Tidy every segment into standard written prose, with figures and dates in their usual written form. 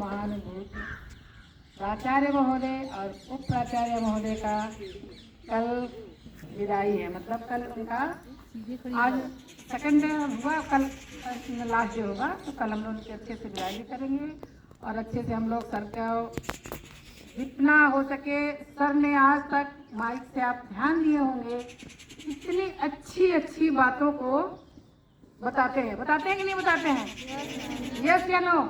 महानुभूत प्राचार्य महोदय और उप प्राचार्य महोदय का कल विदाई है, मतलब कल उनका आज सेकंड डे हुआ, कल लास्ट डे होगा, तो कल हम लोग उनकी अच्छे से विदाई करेंगे और अच्छे से हम लोग सर का जितना हो सके, सर ने आज तक माइक से आप ध्यान दिए होंगे, इतनी अच्छी अच्छी बातों को बताते हैं कि नहीं बताते हैं? यस या नो?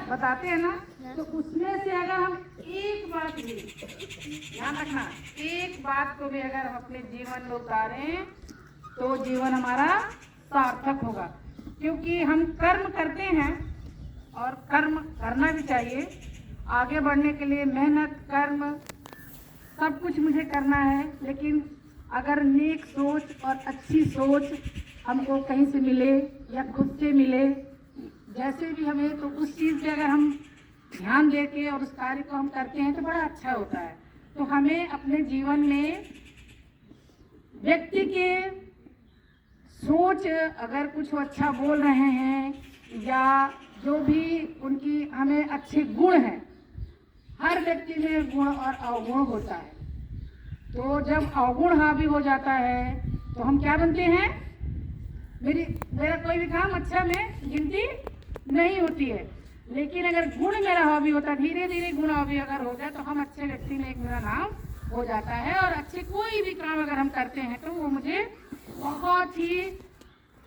बताते हैं ना। तो उसमें से अगर हम एक बात भी, ध्यान रखना, एक बात को भी अगर हम अपने जीवन में उतारें तो जीवन हमारा सार्थक होगा, क्योंकि हम कर्म करते हैं और कर्म करना भी चाहिए। आगे बढ़ने के लिए मेहनत, कर्म सब कुछ मुझे करना है, लेकिन अगर नेक सोच और अच्छी सोच हमको कहीं से मिले या खुद से मिले, जैसे भी हमें, तो उस चीज़ पे अगर हम ध्यान दे के और उस कार्य को हम करते हैं तो बड़ा अच्छा होता है। तो हमें अपने जीवन में व्यक्ति के सोच, अगर कुछ अच्छा बोल रहे हैं या जो भी उनकी हमें अच्छे गुण हैं, हर व्यक्ति में गुण और अवगुण होता है। तो जब अवगुण हावी हो जाता है तो हम क्या बनते हैं? मेरा कोई भी काम अच्छा में गिनती नहीं होती है, लेकिन अगर गुण मेरा हावी होता, धीरे धीरे गुण हावी अगर हो जाए तो हम अच्छे व्यक्ति में एक मेरा नाम हो जाता है। और अच्छे कोई भी काम अगर हम करते हैं तो वो मुझे बहुत ही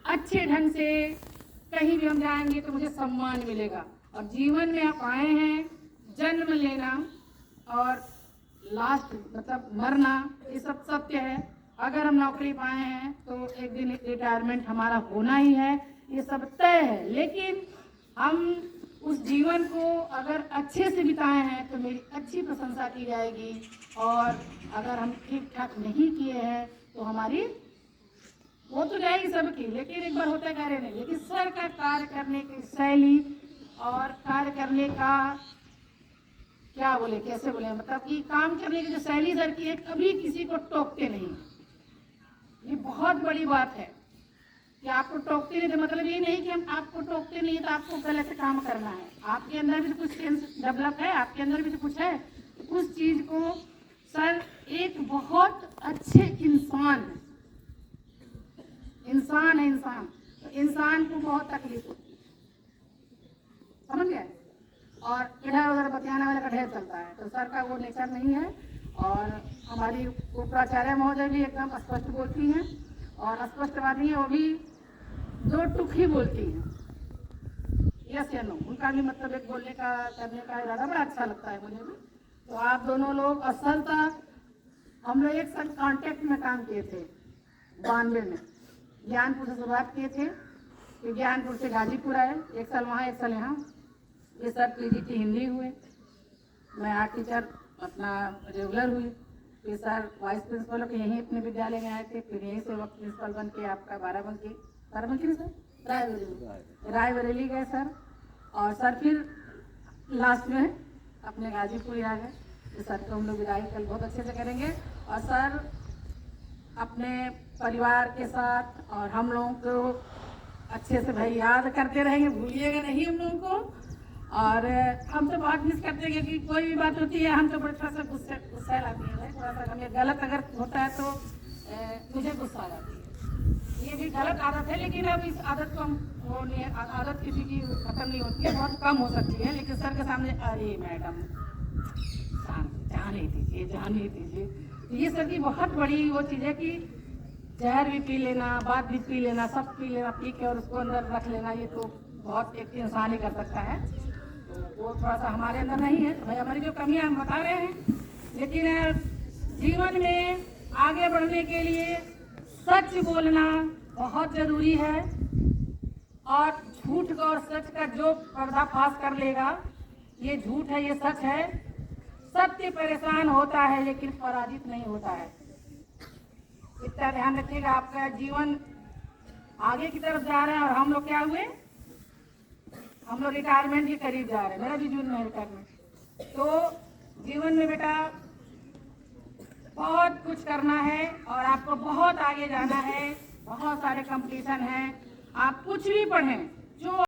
अच्छे ढंग से, कहीं भी हम जाएंगे तो मुझे सम्मान मिलेगा। और जीवन में आप आए हैं, जन्म लेना और लास्ट मतलब मरना, ये सब सत्य है। अगर हम नौकरी पाए हैं तो एक दिन रिटायरमेंट हमारा होना ही है, ये सब तय है। लेकिन हम उस जीवन को अगर अच्छे से बिताए हैं तो मेरी अच्छी प्रशंसा की जाएगी, और अगर हम ठीक ठाक नहीं किए हैं तो हमारी वो तो जाएगी सबकी, लेकिन एक बार होता है कार्य नहीं। लेकिन सर का कार्य करने की शैली और कार्य करने का क्या बोले, कैसे बोले, मतलब कि काम करने की जो शैली सर की है, कभी किसी को टोकते नहीं। ये बहुत बड़ी बात है कि आपको टोकते नहीं, तो मतलब ये नहीं कि हम आपको टोकते नहीं तो आपको गलत काम करना है। आपके अंदर भी तो कुछ सेंस डेवलप है, आपके अंदर भी तो कुछ है। उस चीज को सर एक बहुत अच्छे इंसान है, इंसान तो इंसान को बहुत तकलीफ होती है, समझ गए? और इधर उधर बतियाने वाले का ढेर चलता है, तो सर का वो नेचर नहीं है। और हमारी उपाचार्य महोदय भी एकदम स्पष्ट बोलती हैं, और स्पष्टवादी है, वो भी दो टुक ही बोलती हैं, यस या नो। उनका भी मतलब एक बोलने का, करने का इरादा बड़ा अच्छा लगता है मुझे भी। तो आप दोनों लोग असल तक, हम लोग एक साथ कांटेक्ट में काम किए थे 92 में, ज्ञानपुर से शुरुआत किए थे, फिर ज्ञानपुर से गाजीपुर आए, एक साल वहाँ एक साल यहाँ। ये सर पीजीटी हिंदी हुए, मैं आर्ट टीचर अपना रेगुलर हुई, फिर सर वाइस प्रिंसिपल के यहीं अपने विद्यालय में आए थे, फिर यहीं से वक्त प्रिंसिपल बन के आपका बाराबंकी सर रायबरेली गए सर। और सर फिर लास्ट में अपने गाजीपुर आ गए। तो सर को हम लोग विदाई कल बहुत अच्छे से करेंगे, और सर अपने परिवार के साथ और हम लोगों को अच्छे से भाई याद करते रहेंगे, भूलिएगा नहीं हम लोगों को। और हम तो बहुत मिस करते हैं, क्योंकि कोई भी बात होती है हम तो बड़े थोड़ा सा गुस्सा लाती है, थोड़ा सा हमें गलत अगर होता है तो मुझे गुस्सा आ जाती है। ये भी गलत आदत है, लेकिन अब इस आदत को हम, वो नहीं, आदत किसी की खत्म नहीं होती है, बहुत कम हो सकती है। लेकिन सर के सामने अरे मैडम जाने दीजिए, ये सर की बहुत बड़ी वो चीज़ है कि जहर भी पी लेना, बात भी पी लेना, सब पी लेना, पी के और उसको अंदर रख लेना, ये तो बहुत एक इंसान ही कर सकता है। तो वो थोड़ा सा हमारे अंदर नहीं है। तो भाई हमारी जो कमियां हम बता रहे हैं, लेकिन जीवन में आगे बढ़ने के लिए सच बोलना बहुत जरूरी है। और झूठ का और सच का जो पर्दाफाश कर लेगा, ये झूठ है, ये सच है। सत्य परेशान होता है लेकिन पराजित नहीं होता है, इतना ध्यान रखिएगा। आपका जीवन आगे की तरफ जा रहा है, और हम लोग क्या हुए, हम लोग रिटायरमेंट के करीब जा रहे हैं। मेरा भी जून में रिटायरमेंट। तो जीवन में बेटा बहुत कुछ करना है, और आपको बहुत आगे जाना है, बहुत सारे कंपटीशन हैं। आप कुछ भी पढ़ें, जो